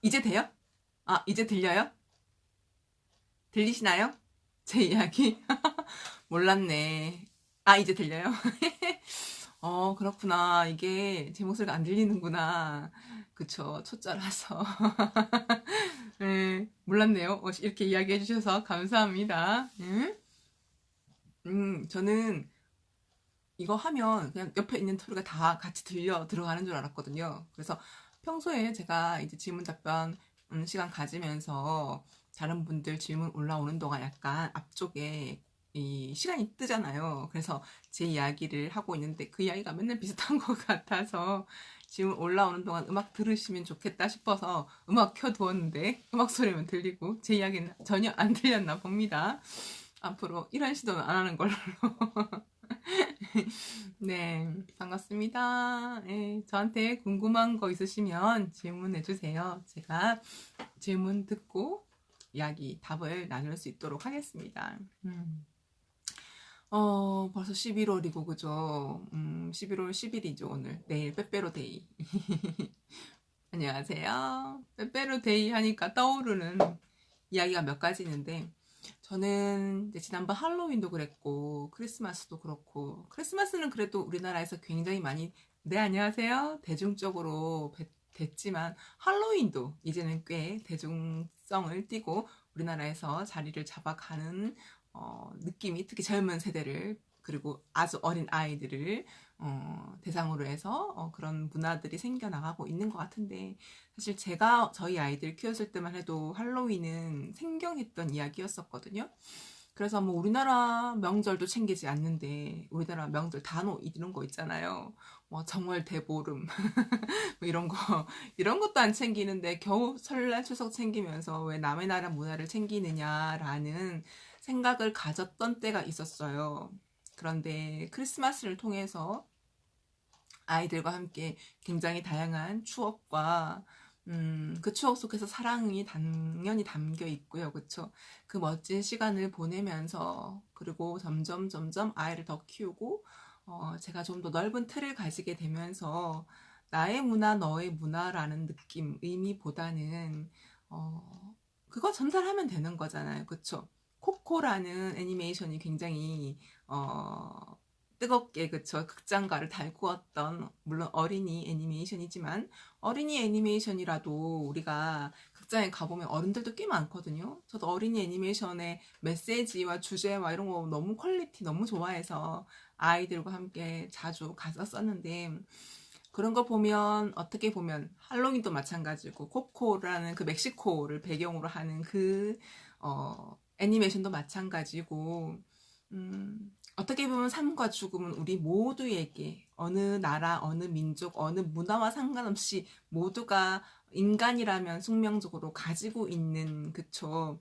이제 돼요? 이제 들려요? 들리시나요? 제 이야기? 몰랐네. 이제 들려요? 그렇구나. 이게 제 목소리가 안 들리는구나. 그쵸. 초짜라서. 네, 몰랐네요. 이렇게 이야기해 주셔서 감사합니다. 저는 이거 하면 그냥 옆에 있는 소리가 다 같이 들어가는 줄 알았거든요. 그래서 평소에 제가 이제 질문 답변 시간 가지면서 다른 분들 질문 올라오는 동안 약간 앞쪽에 이 시간이 뜨잖아요. 그래서 제 이야기를 하고 있는데 그 이야기가 맨날 비슷한 것 같아서 질문 올라오는 동안 음악 들으시면 좋겠다 싶어서 음악 켜두었는데 음악 소리만 들리고 제 이야기는 전혀 안 들렸나 봅니다. 앞으로 이런 시도는 안 하는 걸로. 네, 반갑습니다. 네, 저한테 궁금한 거 있으시면 질문해 주세요. 제가 질문 듣고 답을 나눌 수 있도록 하겠습니다. 벌써 11월이고, 그죠? 11월 10일이죠, 오늘. 내일 빼빼로데이. 안녕하세요. 빼빼로데이 하니까 떠오르는 이야기가 몇 가지 있는데, 저는 지난번 할로윈도 그랬고 크리스마스도 그렇고 크리스마스는 그래도 우리나라에서 굉장히 많이 네 안녕하세요 대중적으로 됐지만 할로윈도 이제는 꽤 대중성을 띠고 우리나라에서 자리를 잡아가는 느낌이 특히 젊은 세대를 그리고 아주 어린 아이들을 대상으로 해서 그런 문화들이 생겨나가고 있는 것 같은데 사실 제가 저희 아이들 키웠을 때만 해도 할로윈은 생경했던 이야기였었거든요. 그래서 뭐 우리나라 명절도 챙기지 않는데 우리나라 명절 단오 이런 거 있잖아요. 뭐 정월 대보름 뭐 이런 것도 안 챙기는데 겨우 설날 추석 챙기면서 왜 남의 나라 문화를 챙기느냐라는 생각을 가졌던 때가 있었어요. 그런데 크리스마스를 통해서 아이들과 함께 굉장히 다양한 추억과 그 추억 속에서 사랑이 당연히 담겨 있고요. 그쵸? 그 멋진 시간을 보내면서 그리고 점점 아이를 더 키우고 제가 좀 더 넓은 틀을 가지게 되면서 나의 문화, 너의 문화라는 느낌, 의미보다는 그거 전달하면 되는 거잖아요. 그쵸? 코코라는 애니메이션이 굉장히 뜨겁게 그쵸 극장가를 달구었던 물론 어린이 애니메이션이지만 어린이 애니메이션이라도 우리가 극장에 가보면 어른들도 꽤 많거든요. 저도 어린이 애니메이션의 메시지와 주제와 이런 거 너무 퀄리티 너무 좋아해서 아이들과 함께 자주 갔었었는데 그런 거 보면 어떻게 보면 할로윈도 마찬가지고 코코라는 그 멕시코를 배경으로 하는 그 애니메이션도 마찬가지고 어떻게 보면 삶과 죽음은 우리 모두에게 어느 나라, 어느 민족, 어느 문화와 상관없이 모두가 인간이라면 숙명적으로 가지고 있는 그쵸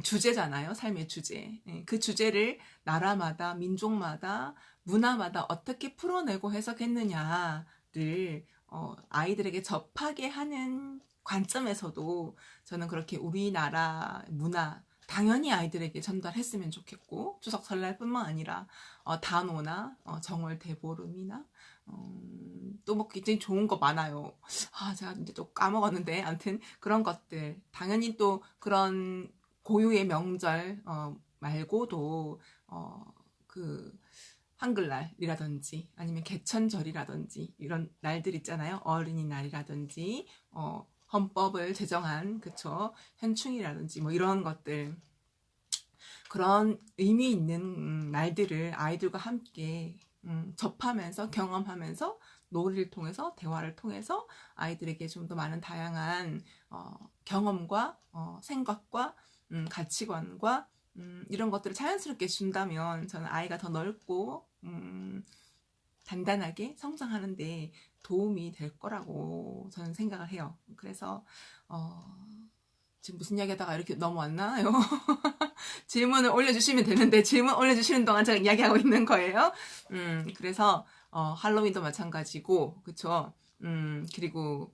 주제잖아요. 삶의 주제. 그 주제를 나라마다, 민족마다, 문화마다 어떻게 풀어내고 해석했느냐를 아이들에게 접하게 하는 관점에서도 저는 그렇게 우리나라 문화 당연히 아이들에게 전달했으면 좋겠고 추석 설날뿐만 아니라 단오나 정월 대보름이나 또 뭐 굉장히 좋은 거 많아요. 제가 이제 또 까먹었는데 아무튼 그런 것들 당연히 또 그런 고유의 명절 말고도 그 한글날이라든지 아니면 개천절이라든지 이런 날들 있잖아요. 어린이날이라든지 헌법을 제정한 그쵸 현충이라든지 뭐 이런 것들 그런 의미 있는 날들을 아이들과 함께 접하면서 경험하면서 놀이를 통해서 대화를 통해서 아이들에게 좀 더 많은 다양한 경험과 생각과 가치관과 이런 것들을 자연스럽게 준다면 저는 아이가 더 넓고 단단하게 성장하는데 도움이 될 거라고 저는 생각을 해요. 그래서 지금 무슨 이야기 하다가 이렇게 넘어왔나요? 질문을 올려주시면 되는데 질문 올려주시는 동안 제가 이야기하고 있는 거예요. 그래서 할로윈도 마찬가지고 그쵸? 그리고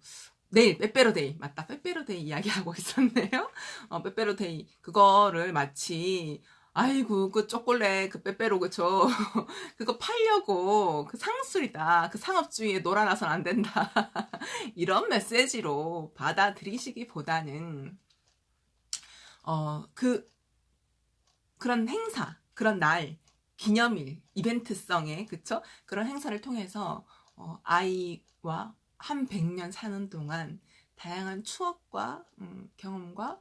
내일 빼빼로데이 맞다 빼빼로데이 이야기하고 있었네요. 빼빼로데이 그거를 마치 아이고, 그 초콜릿, 그 빼빼로, 그쵸? 그거 팔려고, 그 상술이다. 그 상업주의에 놀아나선 안 된다. 이런 메시지로 받아들이시기보다는, 어, 그, 그런 행사, 그런 날, 기념일, 이벤트성의, 그쵸? 그런 행사를 통해서, 아이와 한 100년 사는 동안 다양한 추억과, 경험과,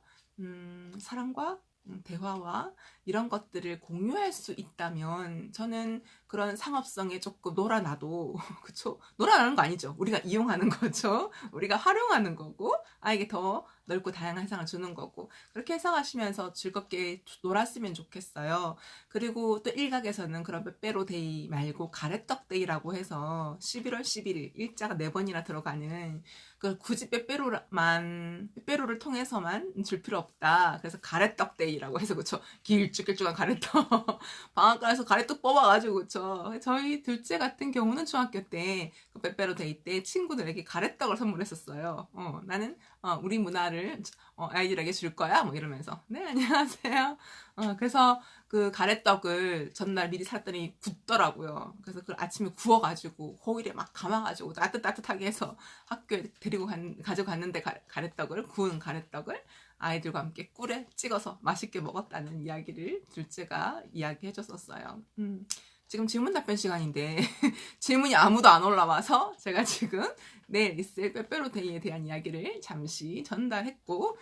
사랑과, 대화와 이런 것들을 공유할 수 있다면 저는 그런 상업성에 조금 놀아나도 그쵸? 놀아나는 거 아니죠. 우리가 이용하는 거죠. 우리가 활용하는 거고 아이에게 더 넓고 다양한 세상을 주는 거고 그렇게 해석하시면서 즐겁게 놀았으면 좋겠어요. 그리고 또 일각에서는 그런 빼빼로 데이 말고 가래떡 데이라고 해서 11월 11일 일자가 4번이나 들어가는 그 굳이 빼빼로를 통해서만 줄 필요 없다. 그래서 가래떡 데이라고 해서 그쵸 길쭉길쭉한 가래떡 방앗간에서 가래떡 뽑아가지고 그쵸 저희 둘째 같은 경우는 중학교 때그 빼빼로 데이 때 친구들에게 가래떡을 선물했었어요. 나는 우리 문화를 아이들에게 줄 거야 뭐 이러면서 네 안녕하세요. 그래서 그 가래떡을 전날 미리 샀더니 굳더라고요. 그래서 그걸 아침에 구워가지고 호일에 막 감아가지고 따뜻하게 해서 학교에 가져갔는데 가래떡을 구운 가래떡을 아이들과 함께 꿀에 찍어서 맛있게 먹었다는 이야기를 둘째가 이야기해 줬었어요. 지금 질문 답변 시간인데 질문이 아무도 안 올라와서 제가 지금 내일 있을 빼빼로데이에 대한 이야기를 잠시 전달했고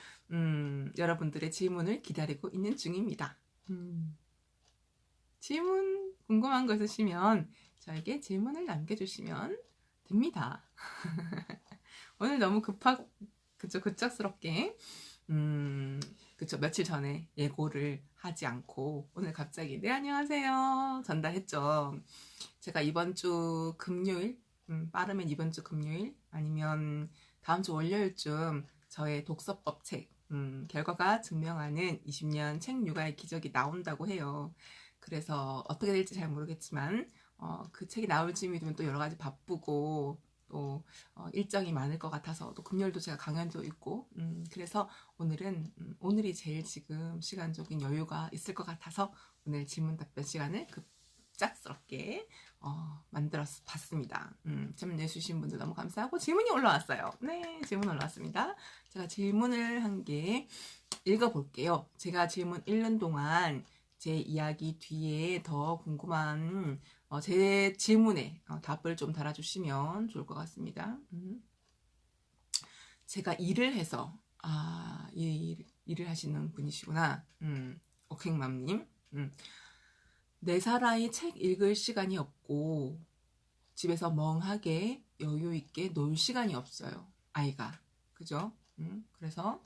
여러분들의 질문을 기다리고 있는 중입니다. 질문 궁금한 거 있으시면 저에게 질문을 남겨주시면 됩니다. 오늘 너무 급작스럽게 그쵸 며칠 전에 예고를 하지 않고 오늘 갑자기 네 안녕하세요 전달했죠. 제가 이번 주 금요일 빠르면 이번 주 금요일 아니면 다음 주 월요일쯤 저의 독서법 책 결과가 증명하는 20년 책 육아의 기적이 나온다고 해요. 그래서 어떻게 될지 잘 모르겠지만 그 책이 나올 즈음이면 또 여러 가지 바쁘고 또 일정이 많을 것 같아서 또 금요일도 제가 강연도 있고 그래서 오늘이 제일 지금 시간적인 여유가 있을 것 같아서 오늘 질문 답변 시간을 급작스럽게 만들어서 봤습니다. 질문 내주신 분들 너무 감사하고 질문이 올라왔어요. 네 질문 올라왔습니다. 제가 질문을 한 개 읽어볼게요. 제가 질문 읽는 동안 제 이야기 뒤에 더 궁금한 제 질문에 답을 좀 달아주시면 좋을 것 같습니다. 제가 일을 해서 일을 하시는 분이시구나. 오킹맘님. 4살 아이 책 읽을 시간이 없고 집에서 멍하게 여유 있게 놀 시간이 없어요. 아이가. 그죠? 그래서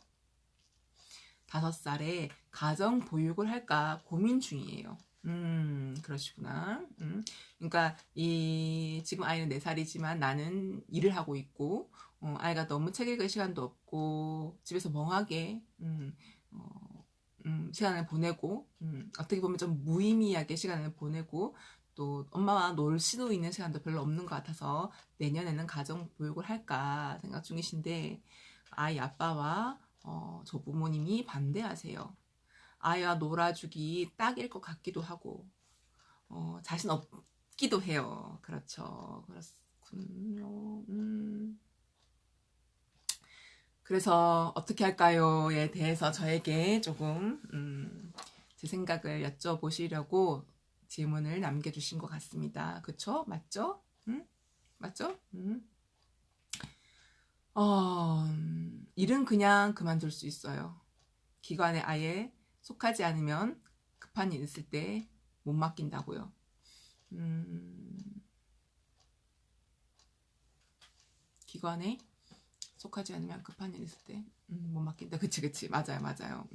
5살에 가정 보육을 할까 고민 중이에요. 그러시구나. 그러니까 지금 아이는 4살이지만 나는 일을 하고 있고 아이가 너무 책 읽을 시간도 없고 집에서 멍하게 시간을 보내고 어떻게 보면 좀 무의미하게 시간을 보내고 또 엄마와 놀 수도 있는 시간도 별로 없는 것 같아서 내년에는 가정 보육을 할까 생각 중이신데 아이 아빠와 조부모님이 반대하세요. 아이와 놀아주기 딱일 것 같기도 하고 자신 없기도 해요. 그렇죠. 그렇군요. 그래서 어떻게 할까요?에 대해서 저에게 조금 제 생각을 여쭤보시려고 질문을 남겨주신 것 같습니다. 그쵸? 맞죠? 맞죠? 일은 그냥 그만둘 수 있어요. 기관에 아예 속하지 않으면 급한 일 있을 때 못 맡긴다고요. 기관에 속하지 않으면 급한 일 있을 때 못 맡긴다. 그치 맞아요.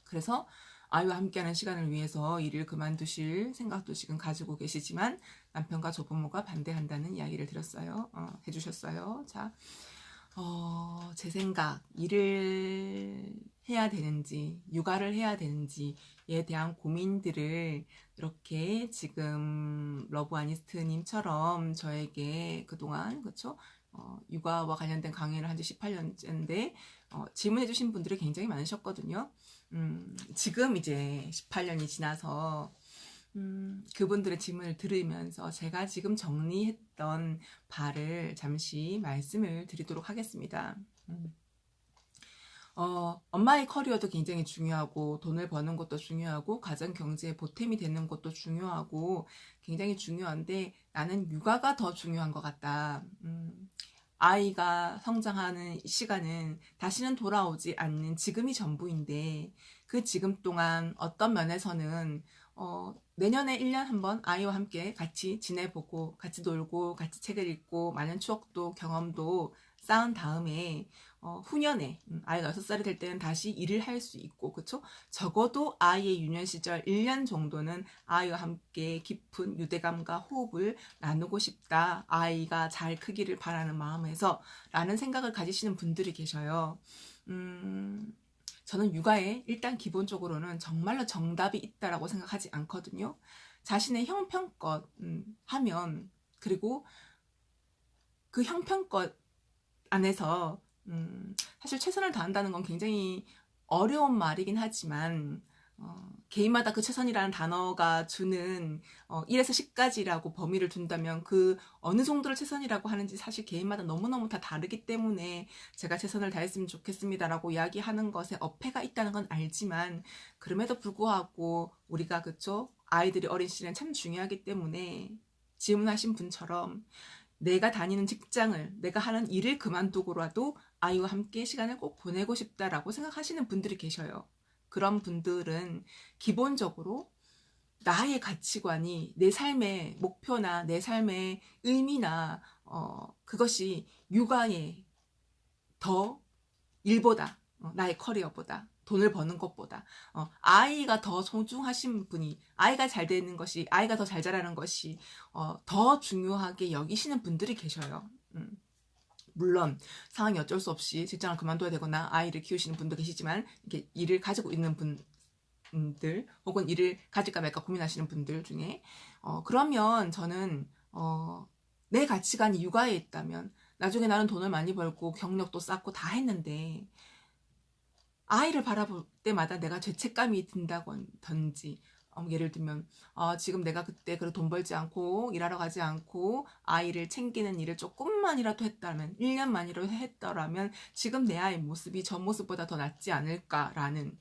그래서 아이와 함께하는 시간을 위해서 일을 그만두실 생각도 지금 가지고 계시지만 남편과 조부모가 반대한다는 이야기를 들었어요. 해주셨어요. 자, 제 생각, 일을 해야 되는지, 육아를 해야 되는지에 대한 고민들을 이렇게 지금 러브 아니스트님처럼 저에게 그동안, 그쵸? 육아와 관련된 강의를 한 지 18년째인데, 질문해주신 분들이 굉장히 많으셨거든요. 지금 이제 18년이 지나서 그분들의 질문을 들으면서 제가 지금 정리했던 바를 잠시 말씀을 드리도록 하겠습니다. 엄마의 커리어도 굉장히 중요하고, 돈을 버는 것도 중요하고, 가정 경제에 보탬이 되는 것도 중요하고, 굉장히 중요한데, 나는 육아가 더 중요한 것 같다. 아이가 성장하는 시간은 다시는 돌아오지 않는 지금이 전부인데, 그 지금 동안 어떤 면에서는 내년에 1년 한번 아이와 함께 같이 지내보고, 같이 놀고, 같이 책을 읽고, 많은 추억도 경험도 쌓은 다음에 후년에 아이가 6살이 될 때는 다시 일을 할 수 있고, 그쵸? 적어도 아이의 유년 시절 1년 정도는 아이와 함께 깊은 유대감과 호흡을 나누고 싶다. 아이가 잘 크기를 바라는 마음에서 라는 생각을 가지시는 분들이 계셔요. 저는 육아에 일단 기본적으로는 정말로 정답이 있다라고 생각하지 않거든요. 자신의 형편껏 하면, 그리고 그 형편껏 안에서 사실 최선을 다한다는 건 굉장히 어려운 말이긴 하지만 개인마다 그 최선이라는 단어가 주는 1에서 10까지라고 범위를 둔다면 그 어느 정도를 최선이라고 하는지 사실 개인마다 너무너무 다 다르기 때문에 제가 최선을 다했으면 좋겠습니다라고 이야기하는 것에 어폐가 있다는 건 알지만, 그럼에도 불구하고 우리가 그쵸? 아이들이 어린 시절엔 참 중요하기 때문에 질문하신 분처럼 내가 다니는 직장을, 내가 하는 일을 그만두고라도 아이와 함께 시간을 꼭 보내고 싶다라고 생각하시는 분들이 계셔요. 그런 분들은 기본적으로 나의 가치관이 내 삶의 목표나 내 삶의 의미나 그것이 육아에 더 일보다 나의 커리어보다 돈을 버는 것보다 아이가 더 소중하신 분이, 아이가 잘 되는 것이, 아이가 더 잘 자라는 것이 더 중요하게 여기시는 분들이 계셔요. 물론 상황이 어쩔 수 없이 직장을 그만둬야 되거나 아이를 키우시는 분도 계시지만, 이렇게 일을 가지고 있는 분들 혹은 일을 가질까 말까 고민하시는 분들 중에 그러면 저는 내 가치관이 육아에 있다면 나중에 나는 돈을 많이 벌고 경력도 쌓고 다 했는데 아이를 바라볼 때마다 내가 죄책감이 든다든지, 예를 들면 지금 내가 그때 돈 벌지 않고 일하러 가지 않고 아이를 챙기는 일을 조금만이라도 했다면, 1년만이라도 했더라면 지금 내 아이의 모습이 저 모습보다 더 낫지 않을까라는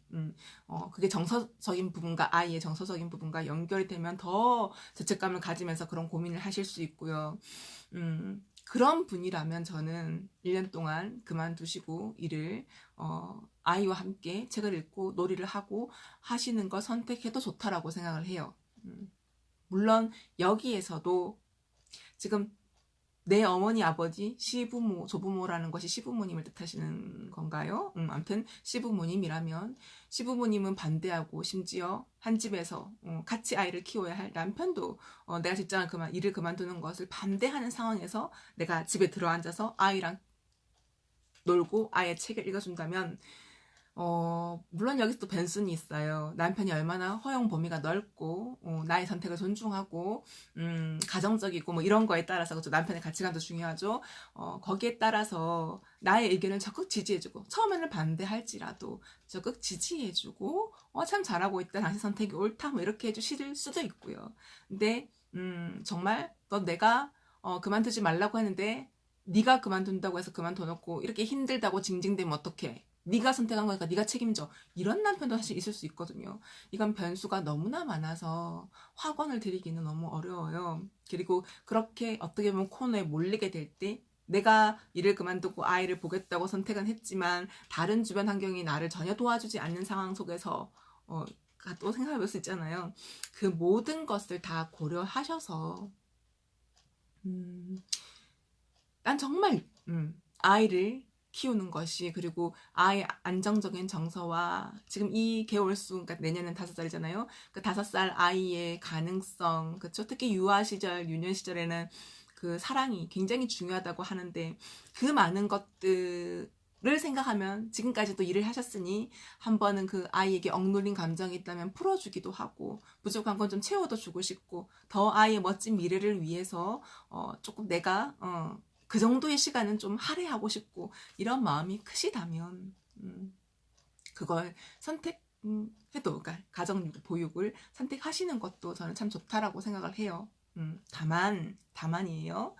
그게 정서적인 부분과 아이의 정서적인 부분과 연결이 되면 더 죄책감을 가지면서 그런 고민을 하실 수 있고요. 그런 분이라면 저는 1년 동안 그만두시고 일을 아이와 함께 책을 읽고 놀이를 하고 하시는 걸 선택해도 좋다라고 생각을 해요. 물론 여기에서도 지금 내 어머니, 아버지, 시부모, 조부모라는 것이 시부모님을 뜻하시는 건가요? 아무튼 시부모님이라면 시부모님은 반대하고, 심지어 한 집에서 같이 아이를 키워야 할 남편도 내가 일을 그만두는 것을 반대하는 상황에서 내가 집에 들어앉아서 아이랑 놀고 아이의 책을 읽어준다면 물론 여기서 또 변수는 있어요. 남편이 얼마나 허용 범위가 넓고, 나의 선택을 존중하고, 가정적이고, 뭐 이런 거에 따라서, 그렇죠. 남편의 가치관도 중요하죠. 거기에 따라서 나의 의견을 적극 지지해주고, 처음에는 반대할지라도 적극 지지해주고, 참 잘하고 있다, 당신 선택이 옳다, 뭐 이렇게 해주실 수도 있고요. 근데, 정말, 내가, 그만두지 말라고 했는데, 네가 그만둔다고 해서 그만둬놓고, 이렇게 힘들다고 징징대면 어떡해. 네가 선택한 거니까 네가 책임져. 이런 남편도 사실 있을 수 있거든요. 이건 변수가 너무나 많아서 확언을 드리기는 너무 어려워요. 그리고 그렇게 어떻게 보면 코너에 몰리게 될 때, 내가 일을 그만두고 아이를 보겠다고 선택은 했지만 다른 주변 환경이 나를 전혀 도와주지 않는 상황 속에서 또 생각해 볼 수 있잖아요. 그 모든 것을 다 고려하셔서 난 정말 아이를 키우는 것이, 그리고 아이의 안정적인 정서와 지금 이 개월수, 그러니까 내년은 5살이잖아요. 그 5살 아이의 가능성, 그쵸? 특히 유아 시절, 유년 시절에는 그 사랑이 굉장히 중요하다고 하는데, 그 많은 것들을 생각하면 지금까지도 일을 하셨으니 한 번은 그 아이에게 억눌린 감정이 있다면 풀어주기도 하고, 부족한 건 좀 채워도 주고 싶고, 더 아이의 멋진 미래를 위해서 조금 내가 그 정도의 시간은 좀 할애하고 싶고, 이런 마음이 크시다면 그걸 해도, 그러니까 가정 보육을 선택하시는 것도 저는 참 좋다라고 생각을 해요. 다만이에요.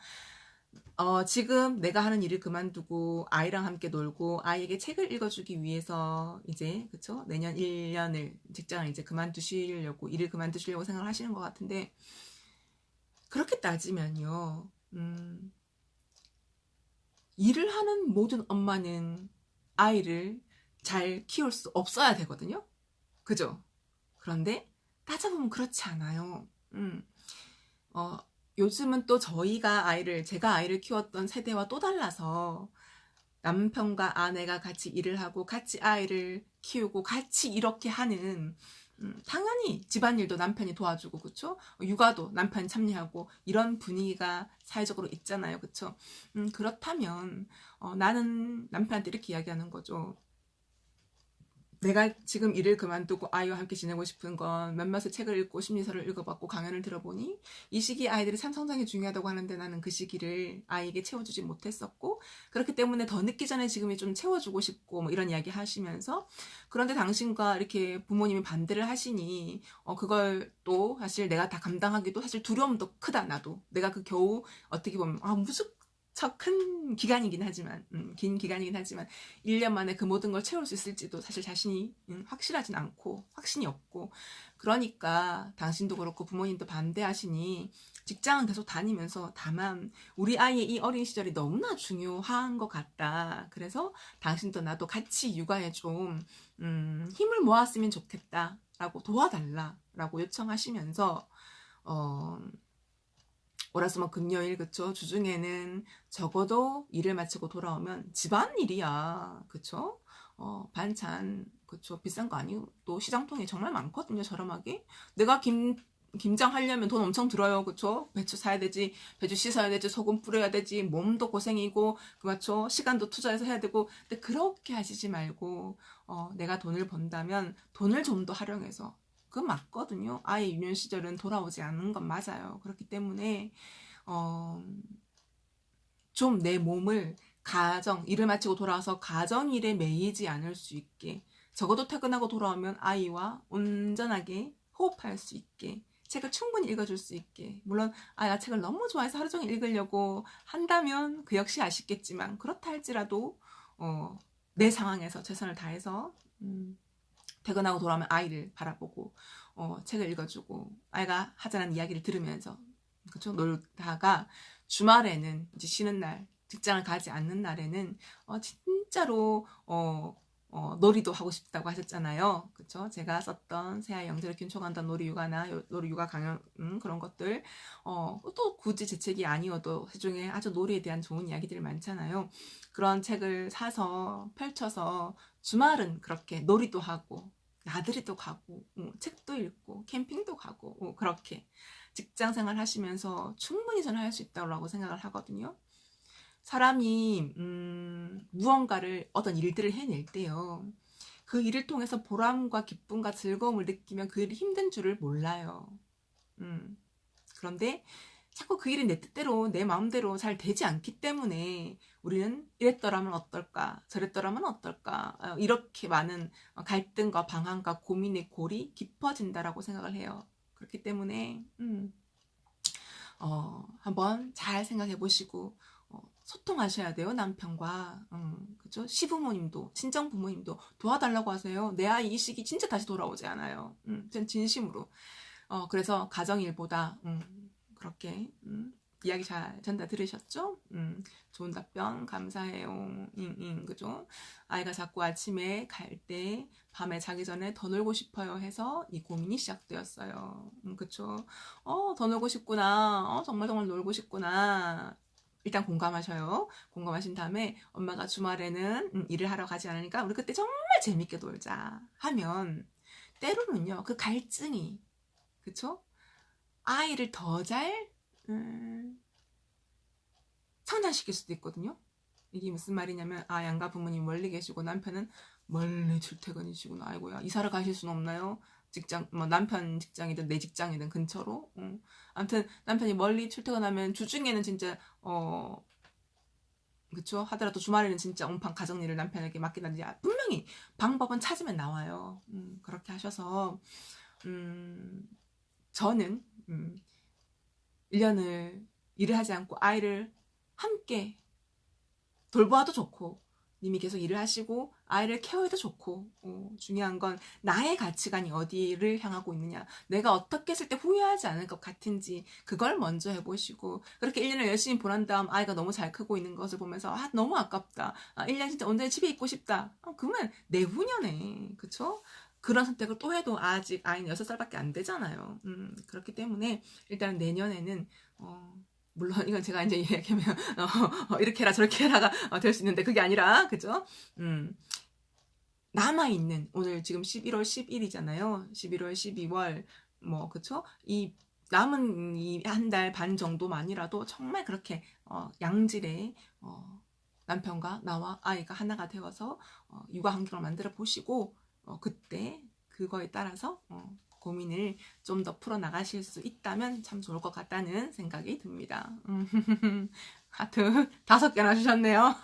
지금 내가 하는 일을 그만두고 아이랑 함께 놀고 아이에게 책을 읽어주기 위해서 이제, 그쵸? 내년 1년을 직장을 이제 그만두시려고, 일을 그만두시려고 생각을 하시는 것 같은데, 그렇게 따지면요, 일을 하는 모든 엄마는 아이를 잘 키울 수 없어야 되거든요? 그죠? 그런데 따져보면 그렇지 않아요. 어, 요즘은 또 제가 아이를 키웠던 세대와 또 달라서 남편과 아내가 같이 일을 하고 같이 아이를 키우고 같이 이렇게 하는, 당연히 집안일도 남편이 도와주고, 그쵸? 육아도 남편이 참여하고 이런 분위기가 사회적으로 있잖아요, 그쵸? 그렇다면 나는 남편한테 이렇게 이야기하는 거죠. 내가 지금 일을 그만두고 아이와 함께 지내고 싶은 건 몇몇의 책을 읽고 심리서를 읽어봤고 강연을 들어보니 이 시기 아이들의 삶 성장이 중요하다고 하는데 나는 그 시기를 아이에게 채워주지 못했었고, 그렇기 때문에 더 늦기 전에 지금이 좀 채워주고 싶고 뭐 이런 이야기 하시면서, 그런데 당신과 이렇게 부모님이 반대를 하시니 그걸 또 사실 내가 다 감당하기도 사실 두려움도 크다. 나도 내가 그 겨우 어떻게 보면 무슨 큰 기간이긴 하지만, 긴 기간이긴 하지만 1년 만에 그 모든 걸 채울 수 있을지도 사실 자신이 확실하진 않고 확신이 없고, 그러니까 당신도 그렇고 부모님도 반대하시니 직장은 계속 다니면서, 다만 우리 아이의 이 어린 시절이 너무나 중요한 것 같다. 그래서 당신도 나도 같이 육아에 좀 힘을 모았으면 좋겠다 라고 도와달라라고 요청하시면서, 어, 월화수목 금요일, 그쵸? 주중에는 적어도 일을 마치고 돌아오면 집안일이야, 그쵸? 반찬, 그쵸? 비싼 거 아니고 또 시장통에 정말 많거든요, 저렴하게. 내가 김장 하려면 돈 엄청 들어요, 그쵸? 배추 사야 되지, 배추 씻어야 되지, 소금 뿌려야 되지, 몸도 고생이고, 그쵸? 시간도 투자해서 해야 되고. 근데 그렇게 하시지 말고, 내가 돈을 번다면 돈을 좀 더 활용해서, 그건 맞거든요. 아이 유년 시절은 돌아오지 않는 건 맞아요. 그렇기 때문에 좀 내 몸을 일을 마치고 돌아와서 가정일에 매이지 않을 수 있게, 적어도 퇴근하고 돌아오면 아이와 온전하게 호흡할 수 있게, 책을 충분히 읽어줄 수 있게. 물론 아이가 책을 너무 좋아해서 하루 종일 읽으려고 한다면 그 역시 아쉽겠지만, 그렇다 할지라도 내 상황에서 최선을 다해서 퇴근하고 돌아오면 아이를 바라보고 책을 읽어주고 아이가 하자는 이야기를 들으면서, 그쵸? 놀다가 주말에는 이제 쉬는 날, 직장을 가지 않는 날에는 진짜로 놀이도 하고 싶다고 하셨잖아요. 그쵸? 제가 썼던 새아이 영재를 균총한다는 놀이육아나 놀이육아 강연, 그런 것들, 또 굳이 제 책이 아니어도 세중에 아주 놀이에 대한 좋은 이야기들이 많잖아요. 그런 책을 사서 펼쳐서 주말은 그렇게 놀이도 하고 나들이도 가고 책도 읽고 캠핑도 가고 그렇게 직장생활 하시면서 충분히 저는 할 수 있다고 생각을 하거든요. 사람이 무언가를, 어떤 일들을 해낼 때요, 그 일을 통해서 보람과 기쁨과 즐거움을 느끼면 그 일이 힘든 줄을 몰라요. 그런데 자꾸 그 일이 내 뜻대로 내 마음대로 잘 되지 않기 때문에 우리는 이랬더라면 어떨까, 저랬더라면 어떨까, 이렇게 많은 갈등과 방황과 고민의 골이 깊어진다라고 생각을 해요. 그렇기 때문에 한번 잘 생각해 보시고 소통하셔야 돼요, 남편과. 그죠? 시부모님도, 친정 부모님도 도와달라고 하세요. 내 아이 이 시기 진짜 다시 돌아오지 않아요. 전 진심으로. 그래서 가정일보다 그렇게 이야기 잘 전달 들으셨죠? 좋은 답변 감사해요. 그죠? 아이가 자꾸 아침에 갈 때, 밤에 자기 전에 더 놀고 싶어요 해서 이 고민이 시작되었어요. 그쵸? 더 놀고 싶구나. 정말 정말 놀고 싶구나. 일단 공감하셔요. 공감하신 다음에 엄마가 주말에는 일을 하러 가지 않으니까 우리 그때 정말 재밌게 놀자 하면, 때로는요, 그 갈증이, 그쵸? 아이를 더 잘 성장시킬 수도 있거든요. 이게 무슨 말이냐면, 양가 부모님 멀리 계시고 남편은 멀리 출퇴근이시구나. 아이고야, 이사를 가실 수는 없나요? 직장, 뭐 남편 직장이든 내 직장이든 근처로. 아무튼 남편이 멀리 출퇴근하면 주중에는 진짜 그쵸? 하더라도 주말에는 진짜 온판 가정일을 남편에게 맡기든지 분명히 방법은 찾으면 나와요. 그렇게 하셔서 저는 1년을 일을 하지 않고 아이를 함께 돌보아도 좋고 님이 계속 일을 하시고 아이를 케어해도 좋고 중요한 건 나의 가치관이 어디를 향하고 있느냐, 내가 어떻게 했을 때 후회하지 않을 것 같은지 그걸 먼저 해보시고, 그렇게 1년을 열심히 보낸 다음 아이가 너무 잘 크고 있는 것을 보면서 너무 아깝다, 1년 진짜 온전히 집에 있고 싶다, 그러면 내후년에 그쵸? 그런 선택을 또 해도 아직 아이는 6살밖에 안 되잖아요. 그렇기 때문에 일단 내년에는 물론 이건 제가 이제 얘기하면 이렇게 해라 저렇게 해라가 될 수 있는데 그게 아니라 그죠? 남아있는 오늘 지금 11월 10일이잖아요. 11월 12월 뭐 그쵸? 이 남은 이 한 달 반 정도만이라도 정말 그렇게 양질의 남편과 나와 아이가 하나가 되어서 육아 환경을 만들어 보시고 그때 그거에 따라서 고민을 좀 더 풀어나가실 수 있다면 참 좋을 것 같다는 생각이 듭니다. 하트 5개나 주셨네요.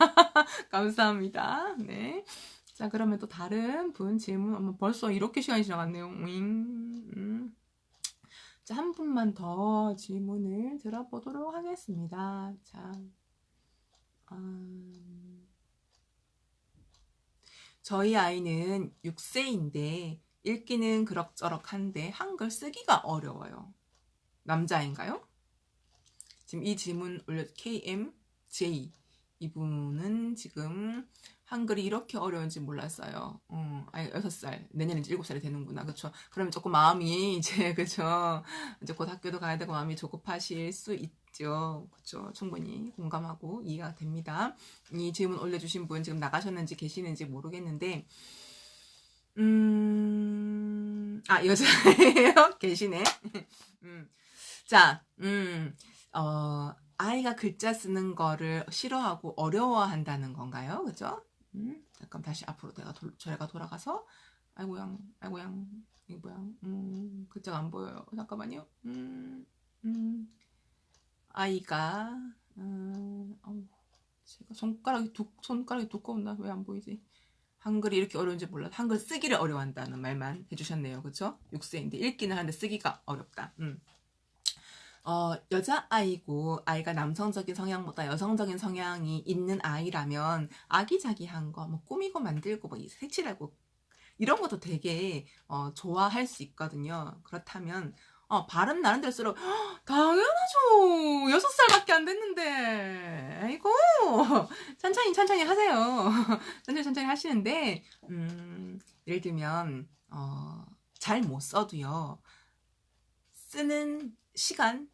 감사합니다. 네. 자, 그러면 또 다른 분 질문, 벌써 이렇게 시간이 지나갔네요. 자, 한 분만 더 질문을 들어보도록 하겠습니다. 자, 저희 아이는 6세인데 읽기는 그럭저럭한데 한글 쓰기가 어려워요. 남자인가요? 지금 이 질문 올려 KMJ 이분은 지금 한글이 이렇게 어려운지 몰랐어요. 아니 6살, 내년에 이제 7살이 되는구나. 그쵸? 그러면 조금 마음이 이제 그쵸? 이제 곧 학교도 가야 되고 마음이 조급하실 수 있죠. 그쵸? 충분히 공감하고 이해가 됩니다. 이 질문 올려주신 분 지금 나가셨는지 계시는지 모르겠는데 여자예요? 계시네. 자, 아이가 글자 쓰는 거를 싫어하고 어려워한다는 건가요? 그죠? 잠깐 다시 앞으로 저희가 돌아가서 아이고양, 이게 뭐야? 글자가 안 보여요. 잠깐만요. 아이가 제가 손가락이 두꺼운다. 왜 안 보이지? 한글이 이렇게 어려운지 몰라. 한글 쓰기를 어려워한다는 말만 해주셨네요. 그쵸? 6세인데 읽기는 하는데 쓰기가 어렵다. 여자아이고 아이가 남성적인 성향보다 여성적인 성향이 있는 아이라면 아기자기한 거, 뭐 꾸미고 만들고 뭐 색칠하고 이런 것도 되게 좋아할 수 있거든요. 그렇다면 발음 나름대로 쓰러 당연하죠. 6살밖에 안 됐는데 아이고 천천히 하세요. 천천히 하시는데 예를 들면 잘 못 써도요. 쓰는 시간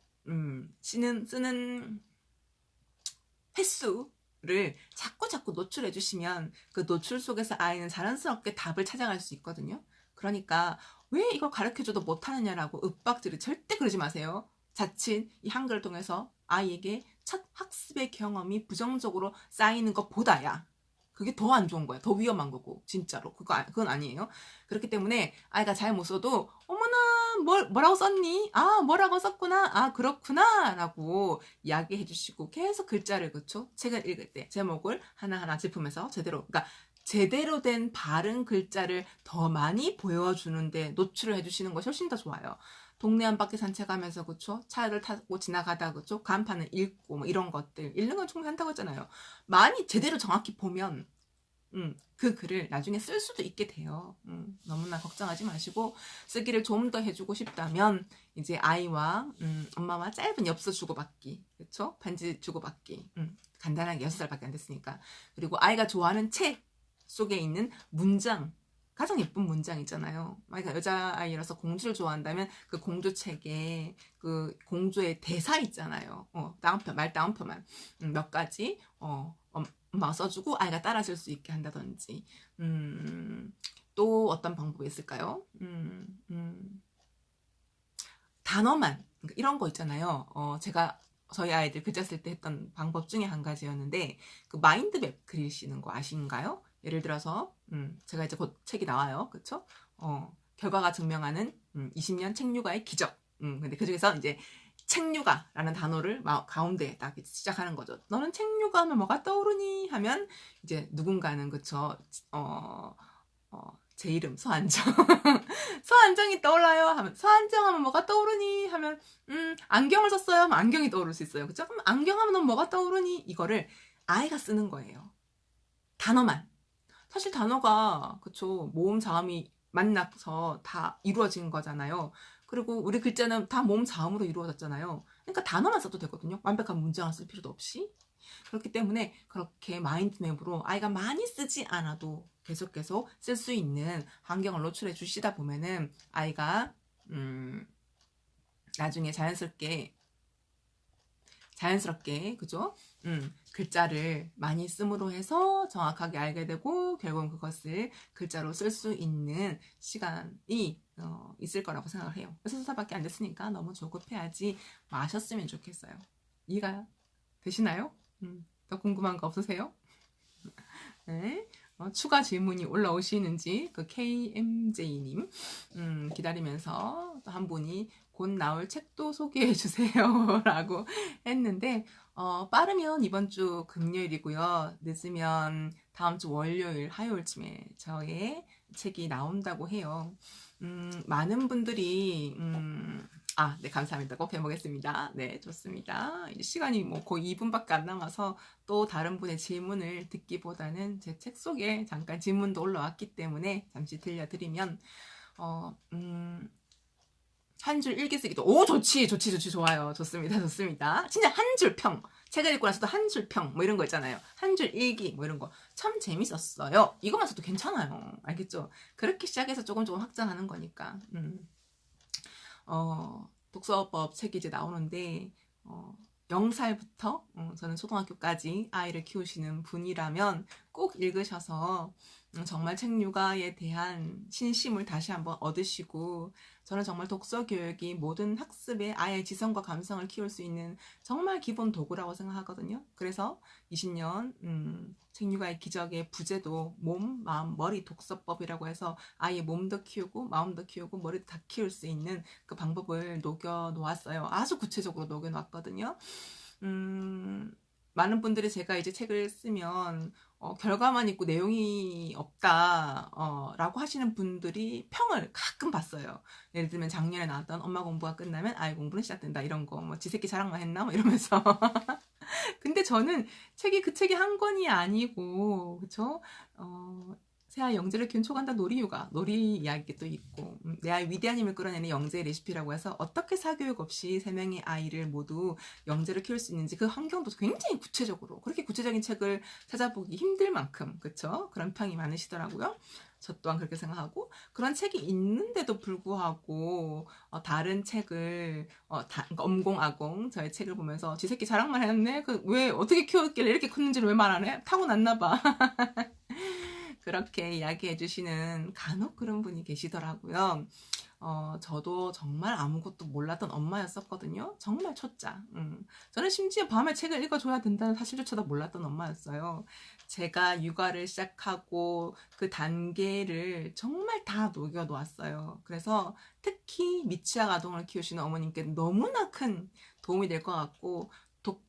쓰는 횟수를 자꾸 노출해 주시면 그 노출 속에서 아이는 자연스럽게 답을 찾아갈 수 있거든요. 그러니까 왜 이걸 가르쳐줘도 못하느냐라고 윽박지르 절대 그러지 마세요. 자칫 이 한글을 통해서 아이에게 첫 학습의 경험이 부정적으로 쌓이는 것보다야 그게 더 안 좋은 거야. 더 위험한 거고 진짜로 그건 아니에요. 그렇기 때문에 아이가 잘 못 써도 어머나 뭐라고 썼니? 뭐라고 썼구나. 그렇구나 라고 이야기해 주시고 계속 글자를 그쵸? 책을 읽을 때 제목을 하나하나 짚으면서 제대로 된 바른 글자를 더 많이 보여주는데 노출을 해주시는 것이 훨씬 더 좋아요. 동네 한 바퀴 산책하면서 그쵸? 차를 타고 지나가다 그쵸? 간판을 읽고 뭐 이런 것들 읽는 건 충분히 한다고 했잖아요. 많이 제대로 정확히 보면 그 글을 나중에 쓸 수도 있게 돼요. 너무나 걱정하지 마시고 쓰기를 좀 더 해주고 싶다면 이제 아이와 엄마와 짧은 엽서 주고받기, 그렇죠? 반지 주고받기, 간단하게 6살밖에 안 됐으니까. 그리고 아이가 좋아하는 책 속에 있는 문장, 가장 예쁜 문장 있잖아요. 아이가 여자아이라서 공주를 좋아한다면 그 공주책에 그 공주의 대사 있잖아요. 말 다운표만 몇 가지 엄마가 써주고 아이가 따라 쓸 수 있게 한다든지. 또 어떤 방법이 있을까요? 단어만 이런 거 있잖아요. 제가 저희 아이들 글자 쓸 때 했던 방법 중에 한 가지였는데 그 마인드맵 그리시는 거 아신가요? 예를 들어서 제가 이제 곧 책이 나와요. 그쵸? 결과가 증명하는 20년 책육아의 기적. 근데 그 중에서 이제 책육아라는 단어를 가운데에 딱 시작하는 거죠. 너는 책육아 하면 뭐가 떠오르니? 하면 이제 누군가는 그쵸, 제 이름 서안정 서안정이 떠올라요 하면, 서안정 하면 뭐가 떠오르니? 하면 안경을 썼어요 하면 안경이 떠오를 수 있어요. 그쵸? 그럼 안경 하면 넌 뭐가 떠오르니? 이거를 아이가 쓰는 거예요. 단어만. 사실 단어가 그쵸, 모음 자음이 만나서 다 이루어진 거잖아요. 그리고 우리 글자는 다 모음 자음으로 이루어졌잖아요. 그러니까 단어만 써도 되거든요. 완벽한 문장을 쓸 필요도 없이. 그렇기 때문에 그렇게 마인드맵으로 아이가 많이 쓰지 않아도 계속 쓸 수 있는 환경을 노출해 주시다 보면은 아이가 나중에 자연스럽게 그죠? 글자를 많이 씀으로 해서 정확하게 알게 되고 결국은 그것을 글자로 쓸 수 있는 시간이 있을 거라고 생각을 해요. 6살밖에 안 됐으니까 너무 조급해하지 마셨으면 좋겠어요. 이해가 되시나요? 더 궁금한 거 없으세요? 네. 추가 질문이 올라오시는지 그 KMJ님 기다리면서 또 한 분이 곧 나올 책도 소개해 주세요 라고 했는데 빠르면 이번 주 금요일이고요. 늦으면 다음 주 월요일, 화요일쯤에 저의 책이 나온다고 해요. 많은 분들이 네, 감사합니다. 꼭 해보겠습니다. 네, 좋습니다. 이제 시간이 뭐 거의 2분밖에 안 남아서 또 다른 분의 질문을 듣기보다는 제 책 속에 잠깐 질문도 올라왔기 때문에 잠시 들려드리면, 한 줄 일기 쓰기도, 좋지, 좋아요. 좋습니다. 진짜 한 줄 평. 책을 읽고 나서도 한 줄 평, 뭐 이런 거 있잖아요. 한 줄 일기, 뭐 이런 거. 참 재밌었어요. 이거만 써도 괜찮아요. 알겠죠? 그렇게 시작해서 조금 확장하는 거니까. 독서법 책이 이제 나오는데, 0살부터 저는 초등학교까지 아이를 키우시는 분이라면 꼭 읽으셔서 정말 책육아에 대한 신심을 다시 한번 얻으시고, 저는 정말 독서 교육이 모든 학습에 아이의 지성과 감성을 키울 수 있는 정말 기본 도구라고 생각하거든요. 그래서 20년 책육아의 기적의 부제도 몸, 마음, 머리 독서법이라고 해서 아이의 몸도 키우고 마음도 키우고 머리도 다 키울 수 있는 그 방법을 녹여 놓았어요. 아주 구체적으로 녹여 놨거든요. 많은 분들이 제가 이제 책을 쓰면 결과만 있고 내용이 없다 라고 하시는 분들이 평을 가끔 봤어요. 예를 들면 작년에 나왔던 엄마 공부가 끝나면 아이 공부는 시작된다, 이런 거, 뭐 지새끼 자랑만 했나 뭐 이러면서 근데 저는 그 책이 한 권이 아니고, 그쵸? 새아이 영재를 키운 초간단 놀이 이야기도 있고, 내 아이 위대한 힘을 끌어내는 영재의 레시피라고 해서 어떻게 사교육 없이 3명의 아이를 모두 영재를 키울 수 있는지 그 환경도 굉장히 구체적으로, 그렇게 구체적인 책을 찾아보기 힘들 만큼, 그쵸? 그런 평이 많으시더라고요. 저 또한 그렇게 생각하고, 그런 책이 있는데도 불구하고 다른 책을 엄공아공 저의 책을 보면서 지 새끼 자랑만 했네? 왜 어떻게 키웠길래 이렇게 컸는지를 왜 말 안 해? 타고났나 봐. 그렇게 이야기해 주시는 간혹 그런 분이 계시더라고요. 저도 정말 아무것도 몰랐던 엄마였었거든요. 정말 초짜. 저는 심지어 밤에 책을 읽어줘야 된다는 사실조차도 몰랐던 엄마였어요. 제가 육아를 시작하고 그 단계를 정말 다 녹여 놓았어요. 그래서 특히 미취학 아동을 키우시는 어머님께 너무나 큰 도움이 될 것 같고,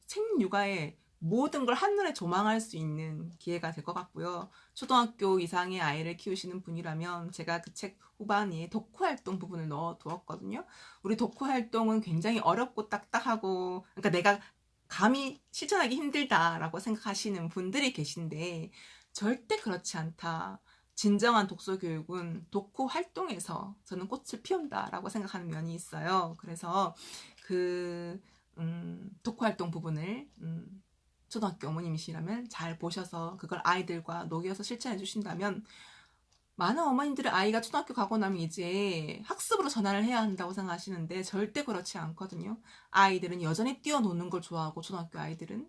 책 육아에 모든 걸 한눈에 조망할 수 있는 기회가 될 것 같고요. 초등학교 이상의 아이를 키우시는 분이라면 제가 그 책 후반에 독후활동 부분을 넣어 두었거든요. 우리 독후활동은 굉장히 어렵고 딱딱하고, 그러니까 내가 감히 실천하기 힘들다라고 생각하시는 분들이 계신데 절대 그렇지 않다. 진정한 독서 교육은 독후 활동에서 저는 꽃을 피운다라고 생각하는 면이 있어요. 그래서 그 독후 활동 부분을 초등학교 어머님이시라면 잘 보셔서 그걸 아이들과 녹여서 실천해 주신다면, 많은 어머님들의 아이가 초등학교 가고 나면 이제 학습으로 전환을 해야 한다고 생각하시는데 절대 그렇지 않거든요. 아이들은 여전히 뛰어노는 걸 좋아하고, 초등학교 아이들은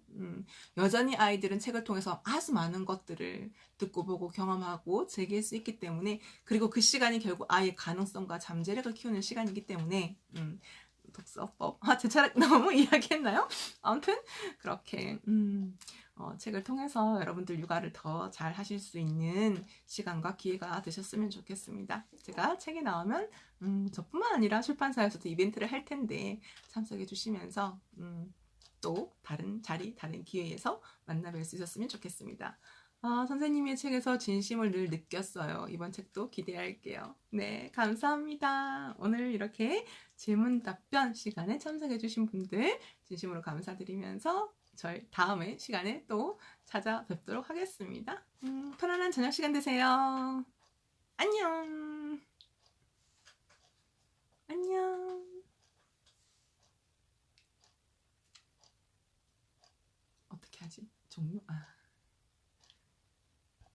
여전히 아이들은 책을 통해서 아주 많은 것들을 듣고 보고 경험하고 즐길 수 있기 때문에, 그리고 그 시간이 결국 아이의 가능성과 잠재력을 키우는 시간이기 때문에 독서법 제 차례 너무 이야기했나요? 아무튼 그렇게 책을 통해서 여러분들 육아를 더 잘 하실 수 있는 시간과 기회가 되셨으면 좋겠습니다. 제가 책이 나오면 저뿐만 아니라 출판사에서도 이벤트를 할 텐데 참석해 주시면서 또 다른 자리, 다른 기회에서 만나뵐 수 있었으면 좋겠습니다. 선생님의 책에서 진심을 늘 느꼈어요. 이번 책도 기대할게요. 네, 감사합니다. 오늘 이렇게 질문 답변 시간에 참석해주신 분들 진심으로 감사드리면서 저희 다음에 시간에 또 찾아뵙도록 하겠습니다. 편안한 저녁 시간 되세요. 안녕. 안녕. 어떻게 하지? 종료?